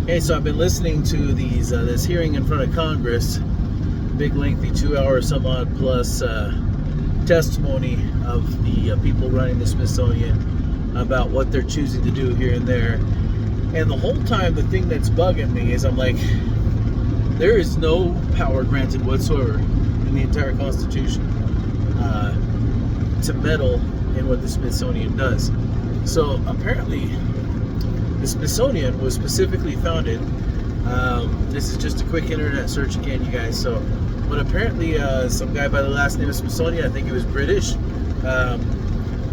Hey, so I've been listening to this hearing in front of Congress, big lengthy 2 hour some odd plus testimony of the people running the Smithsonian about what they're choosing to do here and there. And the whole time, the thing that's bugging me is I'm like, there is no power granted whatsoever in the entire Constitution to meddle in what the Smithsonian does. So apparently, the Smithsonian was specifically founded. This is just a quick internet search again, you guys. But apparently, some guy by the last name of Smithsonian, I think he was British,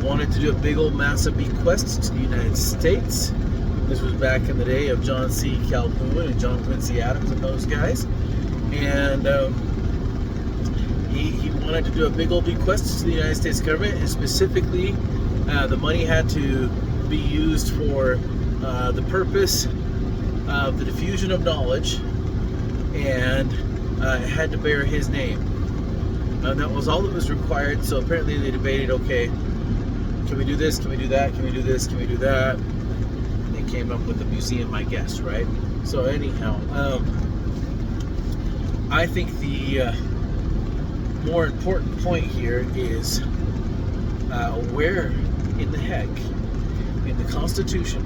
wanted to do a big old massive bequest to the United States. This was back in the day of John C. Calhoun and John Quincy Adams and those guys. And he wanted to do a big old bequest to the United States government, and specifically, the money had to be used for the purpose of the diffusion of knowledge, and it had to bear his name. That was all that was required. So apparently they debated, okay, can we do this? Can we do that? Can we do this? Can we do that? And they came up with the museum, I guess, right? So anyhow, I think the more important point here is where in the heck in the Constitution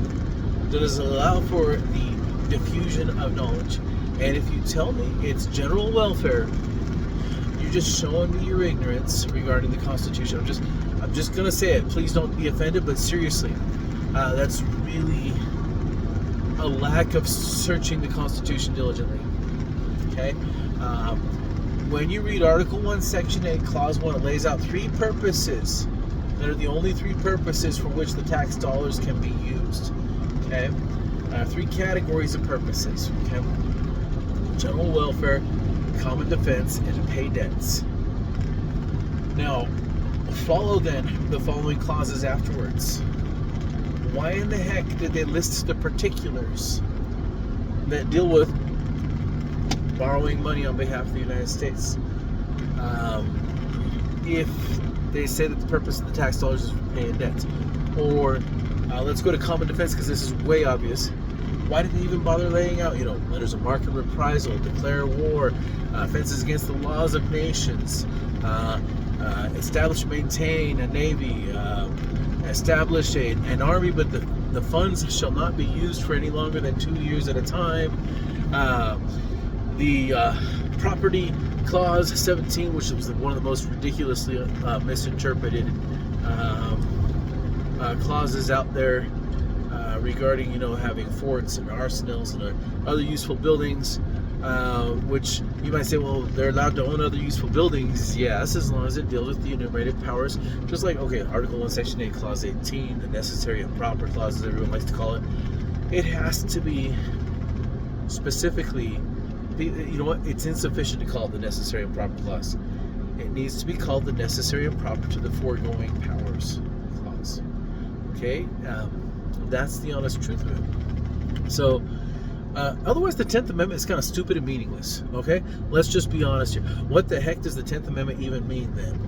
does it allow for the diffusion of knowledge? And if you tell me it's general welfare, you're just showing me your ignorance regarding the Constitution. I'm just gonna say it. Please don't be offended, but seriously, that's really a lack of searching the Constitution diligently. Okay. When you read Article 1, Section 8, Clause 1, it lays out three purposes that are the only three purposes for which the tax dollars can be used. Okay? Three categories of purposes. Okay? General welfare, common defense, and to pay debts. Now, follow then the following clauses afterwards. Why in the heck did they list the particulars that deal with borrowing money on behalf of the United States? If they say that the purpose of the tax dollars is for paying debts. Or let's go to common defense, because this is way obvious. Why did they even bother laying out, letters of marque and reprisal, declare war, offenses against the laws of nations, establish and maintain a navy, establish an army, but the funds shall not be used for any longer than 2 years at a time. The property clause 17, which was one of the most ridiculously misinterpreted clauses out there regarding, having forts and arsenals and other useful buildings, which you might say, well, they're allowed to own other useful buildings. Yes, as long as it deals with the enumerated powers. Just like, okay, Article 1, Section 8, Clause 18, the necessary and proper clauses, everyone likes to call it. It has to be specifically, you know what, it's insufficient to call it the necessary and proper clause. It needs to be called the necessary and proper to the foregoing powers clause. Okay? That's the honest truth of it. So, otherwise the 10th Amendment is kind of stupid and meaningless. Okay? Let's just be honest here. What the heck does the 10th Amendment even mean then?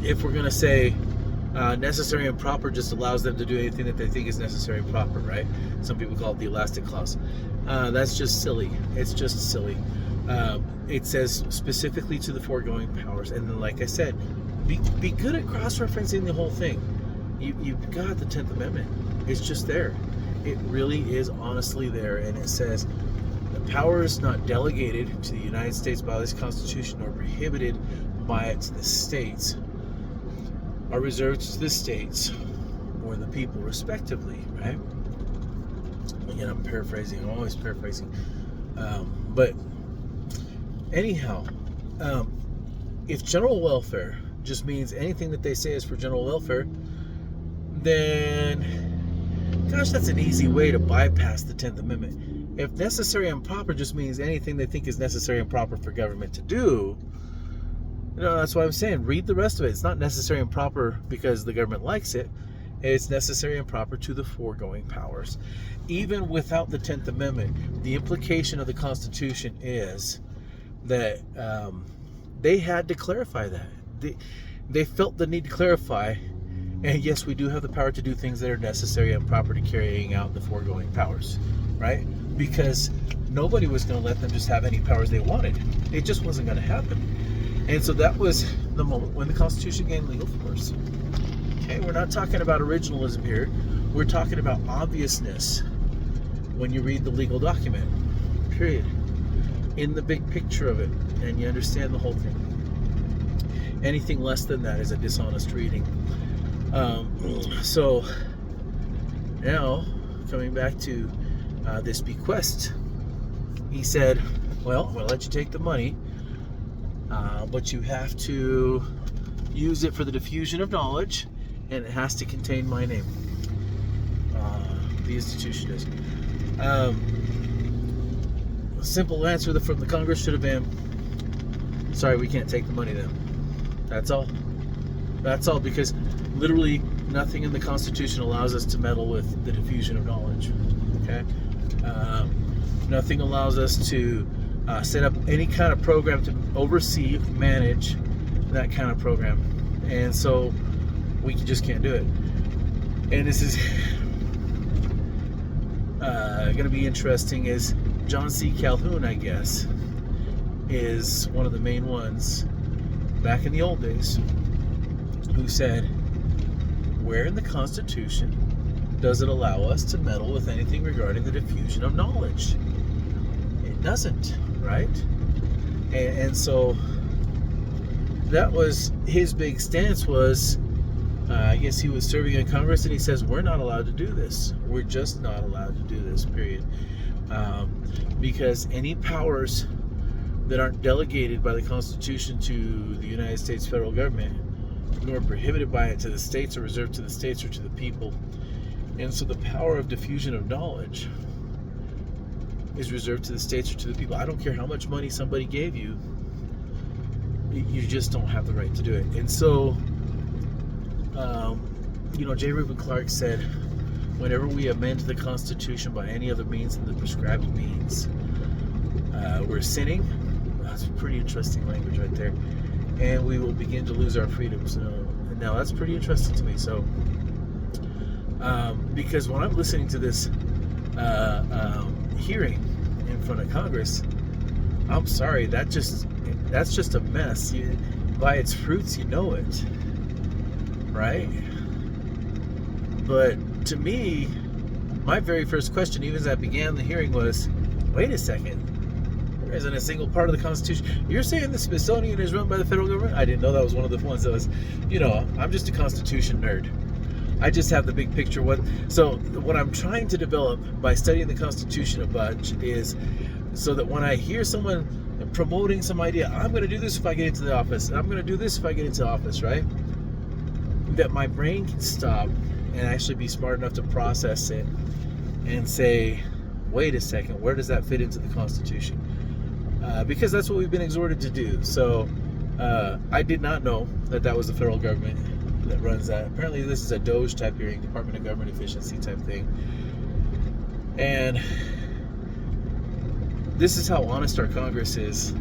If we're going to say necessary and proper just allows them to do anything that they think is necessary and proper, right? Some people call it the elastic clause. That's just silly. It's just silly. It says specifically to the foregoing powers. And then, like I said, be good at cross-referencing the whole thing. You've got the 10th Amendment. It's just there. It really is honestly there. And it says, the powers not delegated to the United States by this Constitution or prohibited by it to the states are reserved to the states or the people respectively, right? Again, I'm paraphrasing. I'm always paraphrasing. But anyhow, if general welfare just means anything that they say is for general welfare, then, gosh, that's an easy way to bypass the 10th Amendment. If necessary and proper just means anything they think is necessary and proper for government to do, that's why I'm saying read the rest of it. It's not necessary and proper because the government likes it. It's necessary and proper to the foregoing powers. Even without the 10th Amendment, the implication of the Constitution is that they had to clarify that. They felt the need to clarify And yes, we do have the power to do things that are necessary and proper to carrying out the foregoing powers, right? Because nobody was going to let them just have any powers they wanted. It just wasn't going to happen. And so that was the moment when the Constitution gained legal force. Okay, we're not talking about originalism here. We're talking about obviousness when you read the legal document, period. In the big picture of it, and you understand the whole thing. Anything less than that is a dishonest reading. So now, coming back to this bequest, he said, well, I'm going to let you take the money, but you have to use it for the diffusion of knowledge, and it has to contain my name. The institution is. A simple answer from the Congress should have been, sorry, we can't take the money then. That's all. That's all, because literally nothing in the Constitution allows us to meddle with the diffusion of knowledge. Okay? Nothing allows us to set up any kind of program to oversee, manage that kind of program. And so we just can't do it. And this is going to be interesting, is John C. Calhoun, I guess, is one of the main ones back in the old days who said, where in the Constitution does it allow us to meddle with anything regarding the diffusion of knowledge? It doesn't, right? And so that was his big stance, was I guess he was serving in Congress, and he says, we're not allowed to do this. We're just not allowed to do this, period. Because any powers that aren't delegated by the Constitution to the United States federal government, nor prohibited by it to the states, or reserved to the states or to the people. And so the power of diffusion of knowledge is reserved to the states or to the people. I don't care how much money somebody gave you, you just don't have the right to do it. And so, J. Reuben Clark said, whenever we amend the Constitution by any other means than the prescribed means, we're sinning. That's pretty interesting language right there. And we will begin to lose our freedoms. Now that's pretty interesting to me. So, because when I'm listening to this hearing in front of Congress, I'm sorry, that's just a mess. By its fruits, you know it, right? But to me, my very first question, even as I began the hearing, was, wait a second, there isn't a single part of the Constitution. You're saying the Smithsonian is run by the federal government? I didn't know that was one of the ones that was, I'm just a Constitution nerd. I just have the big picture. So what I'm trying to develop by studying the Constitution a bunch is so that when I hear someone promoting some idea, I'm going to do this if I get into the office, and I'm going to do this if I get into office, right? That my brain can stop and actually be smart enough to process it and say, wait a second, where does that fit into the Constitution? Because that's what we've been exhorted to do. So I did not know that was the federal government that runs that. Apparently this is a DOGE type hearing, Department of Government Efficiency type thing. And this is how honest our Congress is.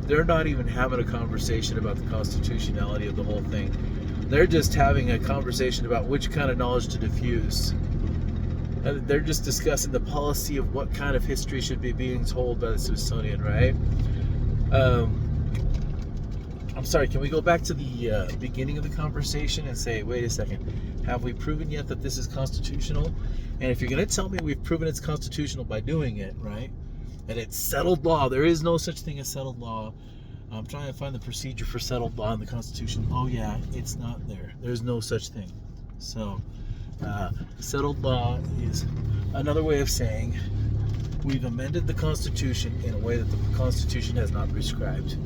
They're not even having a conversation about the constitutionality of the whole thing. They're just having a conversation about which kind of knowledge to diffuse. They're just discussing the policy of what kind of history should be being told by the Smithsonian, right? I'm sorry, can we go back to the beginning of the conversation and say, wait a second, have we proven yet that this is constitutional? And if you're going to tell me we've proven it's constitutional by doing it, right, and it's settled law, there is no such thing as settled law. I'm trying to find the procedure for settled law in the Constitution. Oh yeah, it's not there. There's no such thing. So, settled law is another way of saying we've amended the Constitution in a way that the Constitution has not prescribed.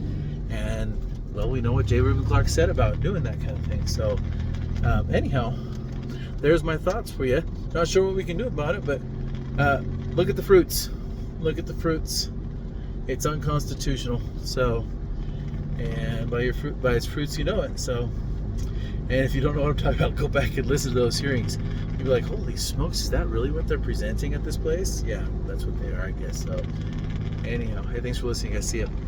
And, well, we know what J. Reuben Clark said about doing that kind of thing. So, anyhow, there's my thoughts for you. Not sure what we can do about it, but look at the fruits. Look at the fruits. It's unconstitutional. So, and by its fruits you know it. So, and if you don't know what I'm talking about, go back and listen to those hearings. You'll be like, holy smokes, is that really what they're presenting at this place? Yeah, that's what they are, I guess. So, anyhow, hey, thanks for listening. I see you.